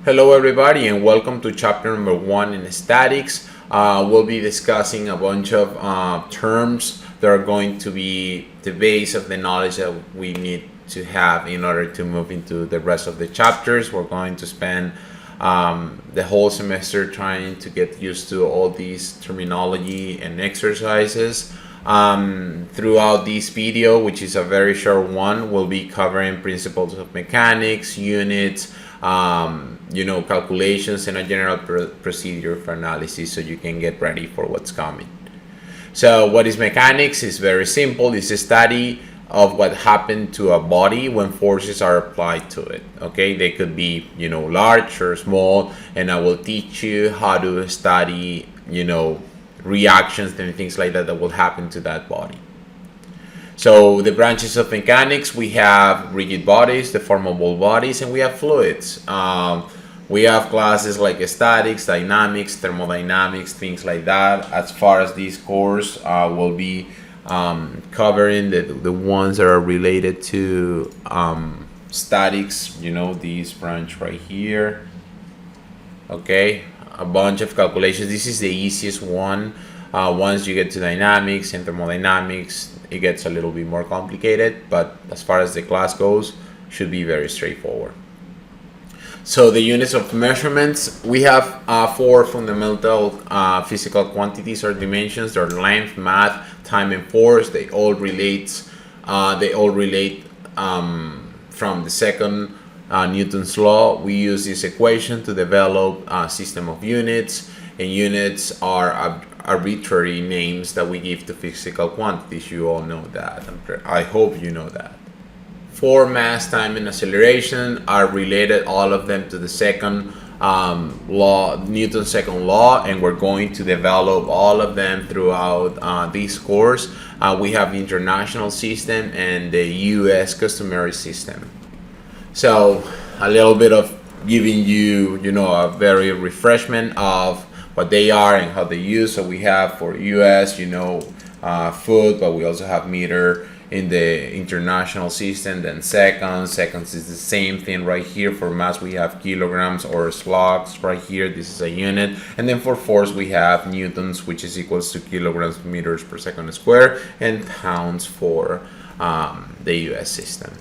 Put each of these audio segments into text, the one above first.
Hello everybody and welcome to chapter number 1 in statics. We'll be discussing a bunch of terms that are going to be the base of the knowledge that we need to have in order to move into the rest of the chapters. We're going to spend the whole semester trying to get used to all these terminology and exercises. Throughout this video, which is a very short one, we'll be covering principles of mechanics, units, calculations, and a general procedure for analysis so you can get ready for what's coming. So what is mechanics? It's very simple. It's a study of what happened to a body when forces are applied to it. Okay, they could be large or small, and I will teach you how to study reactions and things like that that will happen to that body. So the branches of mechanics, we have rigid bodies, deformable bodies, and we have fluids. We have classes like statics, dynamics, thermodynamics, things like that. As far as these course, we'll be covering the ones that are related to statics, this branch right here. Okay, a bunch of calculations. This is the easiest one. Once you get to dynamics and thermodynamics, it gets a little bit more complicated, but as far as the class goes, should be very straightforward. So the units of measurements, we have 4 fundamental physical quantities or dimensions. They're length, mass, time, and force. They all relate from the second Newton's law. We use this equation to develop a system of units, and units are arbitrary names that we give to physical quantities. You all know that. I hope you know that. For mass, time, and acceleration are related, all of them, to the second law, Newton's second law, and we're going to develop all of them throughout this course. We have the international system and the US customary system. So a little bit of giving you, a very refreshment of what they are and how they use. So we have for US, foot, but we also have meter in the international system. Then seconds is the same thing right here. For mass, we have kilograms or slugs right here. This is a unit. And then for force, we have newtons, which is equals to kilograms meters per second square, and pounds for the US system.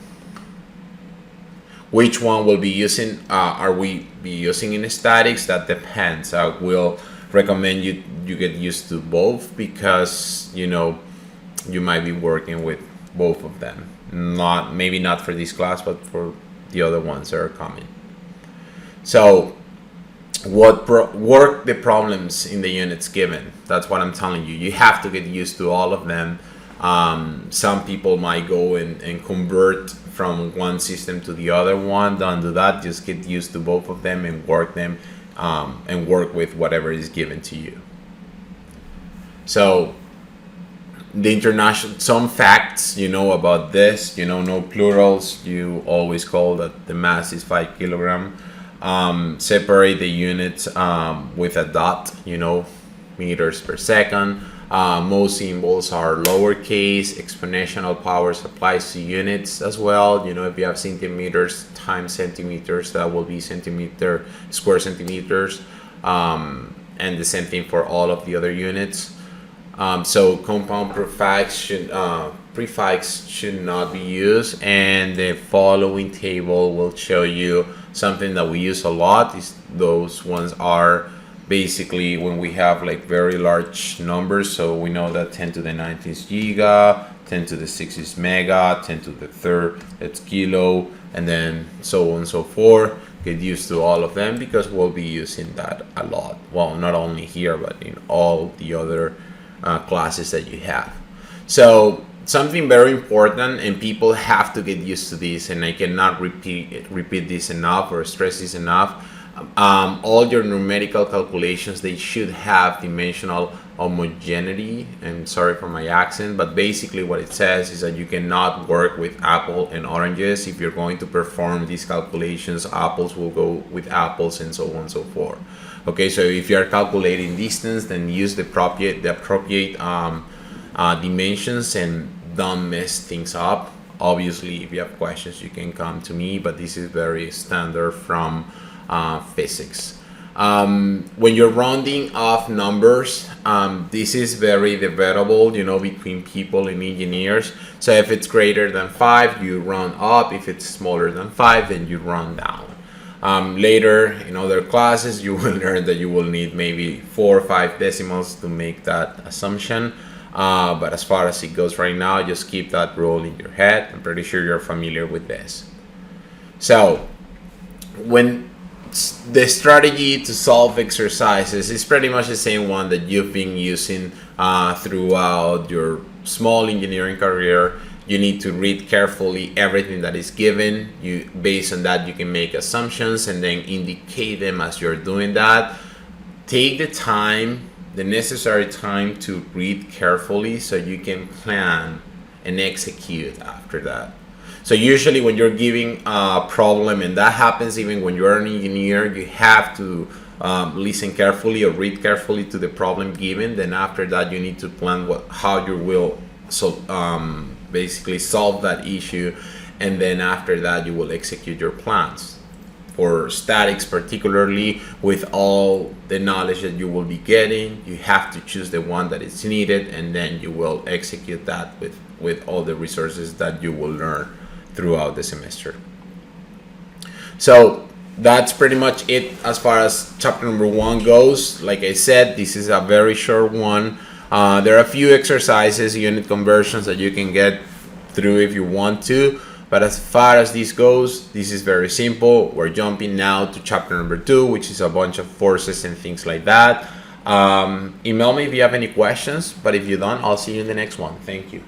Which one will be using? Are we be using in statics? That depends. I will recommend you get used to both, because you might be working with both of them. Maybe not for this class, but for the other ones that are coming. So work the problems in the units given. That's what I'm telling you. You have to get used to all of them. Some people might go and convert from one system to the other one. Don't do that. Just get used to both of them and work them, and work with whatever is given to you. So the international, some facts about this, no plurals. You always call that the mass is 5 kilogram. Separate the units with a dot, meters per second. Most symbols are lowercase. Exponential powers applies to units as well. If you have centimeters times centimeters, that will be square centimeters, and the same thing for all of the other units. So compound prefix should not be used, and the following table will show you something that we use a lot. Those ones are basically when we have like very large numbers. So we know that 10 to the 9th is giga, 10 to the 6th is mega, 10 to the 3rd it's kilo, and then so on and so forth. Get used to all of them, because we'll be using that a lot. Well, not only here, but in all the other classes that you have. So something very important, and people have to get used to this, and I cannot repeat this enough or stress this enough. All your numerical calculations, they should have dimensional homogeneity. And sorry for my accent, but basically what it says is that you cannot work with apple and oranges. If you're going to perform these calculations, apples will go with apples, and so on and so forth. Okay, so if you're calculating distance, then use the appropriate dimensions, and don't mess things up. Obviously, if you have questions, you can come to me, but this is very standard from physics. When you're rounding off numbers, this is very debatable, between people and engineers. So if it's greater than 5, you round up. If it's smaller than 5, then you round down. Later in other classes, you will learn that you will need maybe 4 or 5 decimals to make that assumption. But as far as it goes right now, just keep that rule in your head. I'm pretty sure you're familiar with this. So when the strategy to solve exercises is pretty much the same one that you've been using throughout your small engineering career. You need to read carefully everything that is given. Based on that, you can make assumptions and then indicate them as you're doing that. Take the necessary time to read carefully so you can plan and execute after that. So usually when you're giving a problem, and that happens even when you're an engineer, you have to listen carefully or read carefully to the problem given. Then after that, you need to plan how you will basically solve that issue, and then after that you will execute your plans. For statics particularly, with all the knowledge that you will be getting, you have to choose the one that is needed, and then you will execute that with all the resources that you will learn throughout the semester. So that's pretty much it as far as chapter number 1 goes. Like I said, this is a very short one. There are a few exercises, unit conversions that you can get through if you want to, but as far as this goes, this is very simple. We're jumping now to chapter number 2, which is a bunch of forces and things like that. Email me if you have any questions, but if you don't, I'll see you in the next one. Thank you.